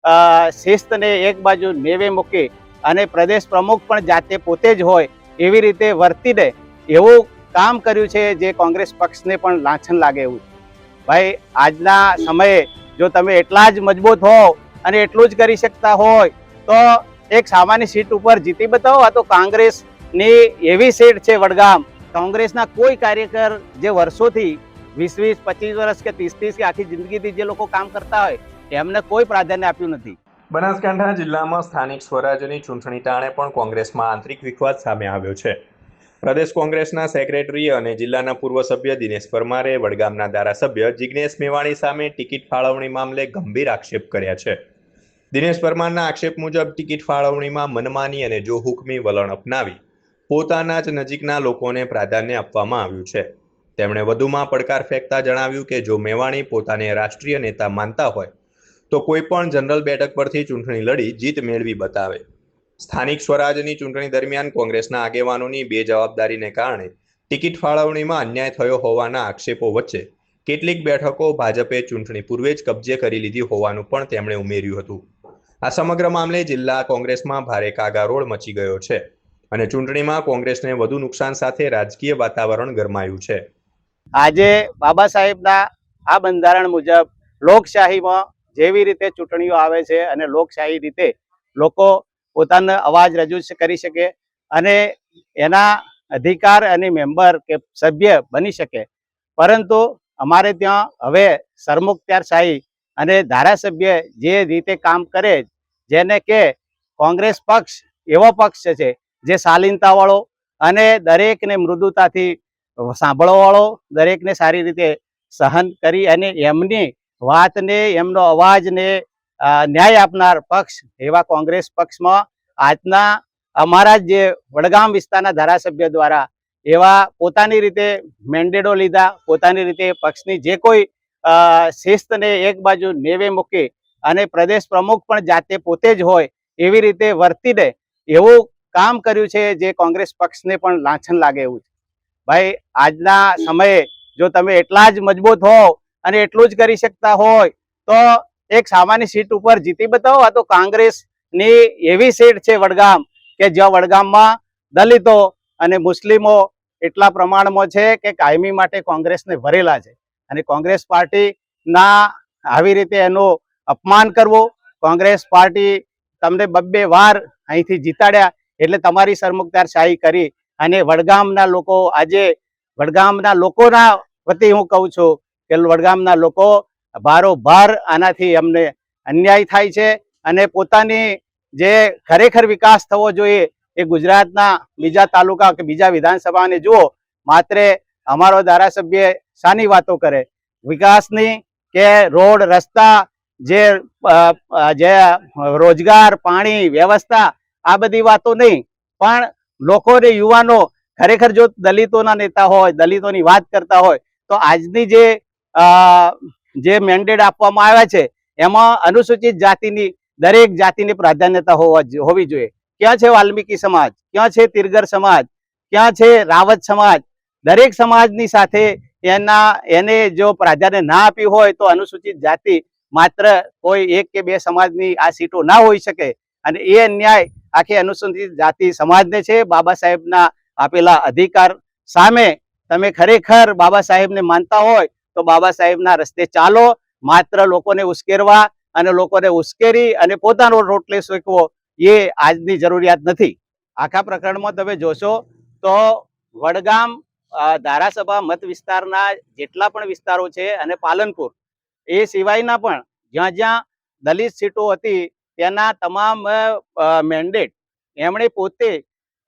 શિસ્તને એક બાજુ નેવે મૂકી અને પ્રદેશ પ્રમુખ પણ જાતે પોતે જ હોય એવી રીતે વર્તીને એવું કામ કર્યું છે જે કોંગ્રેસ પક્ષને પણ લાંછન લાગે એવું. ભાઈ, આજના સમયે જો તમે એટલા જ મજબૂત હો અને એટલું જ કરી શકતા હોય તો એક સામાન્ય સીટ ઉપર જીતી બતાવો. આ તો કોંગ્રેસની એવી સીટ છે વડગામ. કોંગ્રેસના કોઈ કાર્યકર જે વર્ષોથી 20-20, 25 વર્ષ કે 30-30 કે આખી જિંદગીથી જે લોકો કામ કરતા હોય એમને કોઈ પ્રાધાન્ય આપ્યું નથી. બનાસકાંઠા જિલ્લામાં સ્થાનિક સ્વરાજ્યની ચૂંટણી ટાણે પણ કોંગ્રેસમાં આંતરિક વિખવાદ સામે આવ્યો છે. પ્રદેશ કોંગ્રેસના સેક્રેટરી અને જિલ્લાના પૂર્વ સભ્ય દિનેશ પરમારે વડગામના ધારાસભ્ય જિગ્નેશ મેવાણી સામે ટિકિટ ફાળવણી મામલે ગંભીર આક્ષેપ કર્યા છે. દિનેશ પરમારના આક્ષેપ મુજબ ટિકિટ ફાળવણીમાં મનમાની અને જોહુકમી વલણ અપનાવી પોતાના જ નજીકના લોકોને પ્રાધાન્ય આપવામાં આવ્યું છે. તેમણે વધુમાં પડકાર ફેંકતા જણાવ્યું કે જો મેવાણી પોતાને રાષ્ટ્રીય નેતા માનતા હોય તો કોઈ પણ જનરલ બેઠક પરથી ચૂંટણી લડી જીત મેળવી બતાવે. સ્થાનિક સ્વરાજ્યની ચૂંટણી દરમિયાન કોંગ્રેસના આગેવાનોની બેજવાબદારીને કારણે ટિકિટ ફાળવણીમાં અન્યાય થયો હોવાના આક્ષેપો વચ્ચે કેટલીક બેઠકો ભાજપે ચૂંટણી પૂર્વે જ કબજે કરી લીધી હોવાનું પણ તેમણે ઉમેર્યું હતું. આ સમગ્ર મામલે જિલ્લા કોંગ્રેસમાં ભારે કાગારોળ મચી ગયો છે અને ચૂંટણીમાં કોંગ્રેસને વધુ નુકસાન સાથે રાજકીય વાતાવરણ ગરમાયું છે. આજે બાબા સાહેબના આ બંધારણ મુજબ લોકશાહીમાં જેવી રીતે ચૂંટણીઓ આવે છે અને લોકશાહી રીતે લોકો પોતાનો અવાજ રજૂ કરી શકે અને એના અધિકાર અને મેમ્બર કે સભ્ય બની શકે, પરંતુ અમારે ત્યાં હવે સરમુખત્યારશાહી અને ધારાસભ્ય જે રીતે કામ કરે, જેને કે કોંગ્રેસ પક્ષ એવો પક્ષ છે જે શાલીનતાવાળો અને દરેકને મૃદુતાથી સાંભળવાવાળો, દરેકને સારી રીતે સહન કરી અને એમની વાતને, એમનો અવાજને ન્યાય આપનાર પક્ષ એવા કોંગ્રેસ પક્ષમાં આજના અમારા જે વડગામ વિસ્તારના ધારાસભ્ય દ્વારા એવા પોતાની રીતે મેન્ડેટો લીધા, પોતાની રીતે પક્ષની જે કોઈ શિસ્તને એક બાજુ નેવે મૂકી અને પ્રદેશ પ્રમુખ પણ જાતે પોતે જ હોય એવી રીતે વર્તીને એવું કામ કર્યું છે જે કોંગ્રેસ પક્ષને પણ લાંછન લાગે એવું છે. ભાઈ, આજના સમયે જો તમે એટલા જ મજબૂત હો અને એટલું જ કરી શકતા હોય તો એક સામાન્ય સીટ ઉપર જીતી બતાવો. આ તો કોંગ્રેસની એવી સીટ છે વડગામ કે જ્યાં વડગામમાં દલિતો અને મુસ્લિમો એટલા પ્રમાણમાં છે કે કાયમી માટે કોંગ્રેસને ભરેલા છે અને કોંગ્રેસ પાર્ટીના આવી રીતે એનું અપમાન કરવું, કોંગ્રેસ પાર્ટી તમને 2 વાર અહીંથી જીતાડ્યા એટલે તમારી સરમુખત્યારશાહી કરી અને વડગામના લોકો આજે વડગામના લોકોના વતી હું કહું છું કે વડગામના લોકો ભારોભાર આનાથી અમને અન્યાય થાય છે અને પોતાની જે ખરેખર વિકાસ થવો જોઈએ એ ગુજરાતના બીજા તાલુકા કે બીજા વિધાનસભાને જુઓ, માત્ર અમારો ધારાસભ્ય શાની વાતો કરે? વિકાસની કે રોડ રસ્તા, જે રોજગાર, પાણી વ્યવસ્થા, આ બધી વાતો નહીં, પણ લોકોને, યુવાનો ખરેખર જો દલિતોના નેતા હોય, દલિતોની વાત કરતા હોય તો આજની જે મેન્ડેટ આપવામાં આવ્યા છે એમાં અનુસૂચિત જાતિની દરેક જાતિની પ્રાધાન્યતા હોવી જોઈએ. ક્યાં છે વાલ્મીકી સમાજ? ક્યાં છે તિરગર સમાજ? ક્યાં છે રાવત સમાજ? દરેક સમાજની સાથે એને જો પ્રાધાન્ય ના આપ્યું હોય તો અનુસૂચિત જાતિ માત્ર કોઈ 1 કે 2 સમાજની આ સીટો ના હોઈ શકે અને એ અન્યાય આખી અનુસૂચિત જાતિ સમાજને છે. બાબા સાહેબના આપેલા અધિકાર સામે તમે ખરેખર બાબા સાહેબને માનતા હોય તો બાબા સાહેબના રસ્તે ચાલો. માત્ર લોકોને ઉશ્કેરવા અને લોકોને ઉશ્કેરી અને પોતાનો રોટલે શેકવો એ આજની જરૂરિયાત નથી. આખા પ્રકરણમાં તમે જોશો તો વડગામ ધારાસભા મત વિસ્તારના જેટલા પણ વિસ્તારો છે અને પાલનપુર એ સિવાયના પણ જ્યાં જ્યાં દલિત સીટો હતી તેના તમામ મેન્ડેટ એમણે પોતે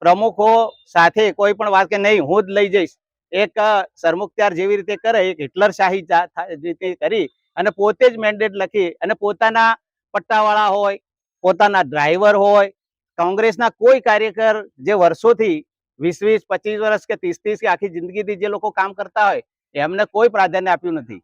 પ્રમુખો સાથે કોઈ પણ વાત કે નહીં હું જ લઈ જઈશ, એક સરમુખત્યાર જેવી રીતે કરે, એક હિટલરશાહી રીતે કરી અને પોતે જ મેન્ડેટ લખી અને પોતાના પટ્ટાવાળા હોય, પોતાના ડ્રાઈવર હોય, કોંગ્રેસના કોઈ કાર્યકર જે વર્ષોથી 20-20, 25 વર્ષ કે 30-30 કે આખી જિંદગીથી જે લોકો કામ કરતા હોય એમને કોઈ પ્રાધાન્ય આપ્યું નથી.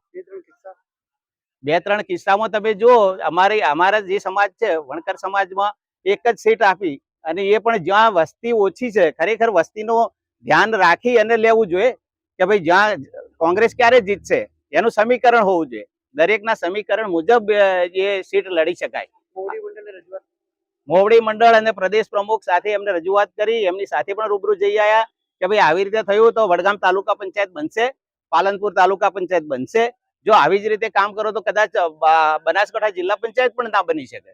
2-3 કિસ્સામાં તમે જુઓ, અમારા જે સમાજ છે વણકર સમાજમાં એક જ સીટ આપી અને એ પણ જ્યાં વસ્તી ઓછી છે. ખરેખર વસ્તીનો ધ્યાન રાખી અને લેવું જોઈએ કે ભાઈ જ્યાં કોંગ્રેસ ક્યારે જીતશે એનું સમીકરણ હોવું જોઈએ. દરેકના સમીકરણ મુજબ એ સીટ લડી શકાય. મોવડી મંડળ અને પ્રદેશ પ્રમુખ સાથે એમને રજૂઆત કરી, એમની સાથે પણ રૂબરૂ જઈ આવ્યા કે ભાઈ આવી રીતે થયું તો વડગામ તાલુકા પંચાયત બનશે, પાલનપુર તાલુકા પંચાયત બનશે. જો આવી જ રીતે કામ કરો તો કદાચ બનાસકાંઠા જિલ્લા પંચાયત પણ ના બની શકે.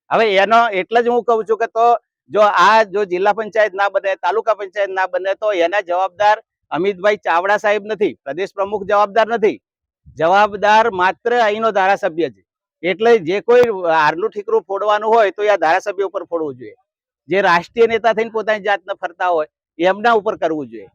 હવે એનો એટલે જ હું કહું છું કે તો જો જિલ્લા પંચાયત ના બને, તાલુકા પંચાયત ના બને, તો એના જવાબદાર અમિતભાઈ ચાવડા સાહેબ નથી, પ્રદેશ પ્રમુખ જવાબદાર નથી. જવાબદાર માત્ર અહીંનો ધારાસભ્ય છે. એટલે જે કોઈ હારનું ઠીકરું ફોડવાનું હોય તો આ ધારાસભ્ય ઉપર ફોડવું જોઈએ. જે રાષ્ટ્રીય નેતા થઈને પોતાની જાતને ફરતા હોય એમના ઉપર કરવું જોઈએ.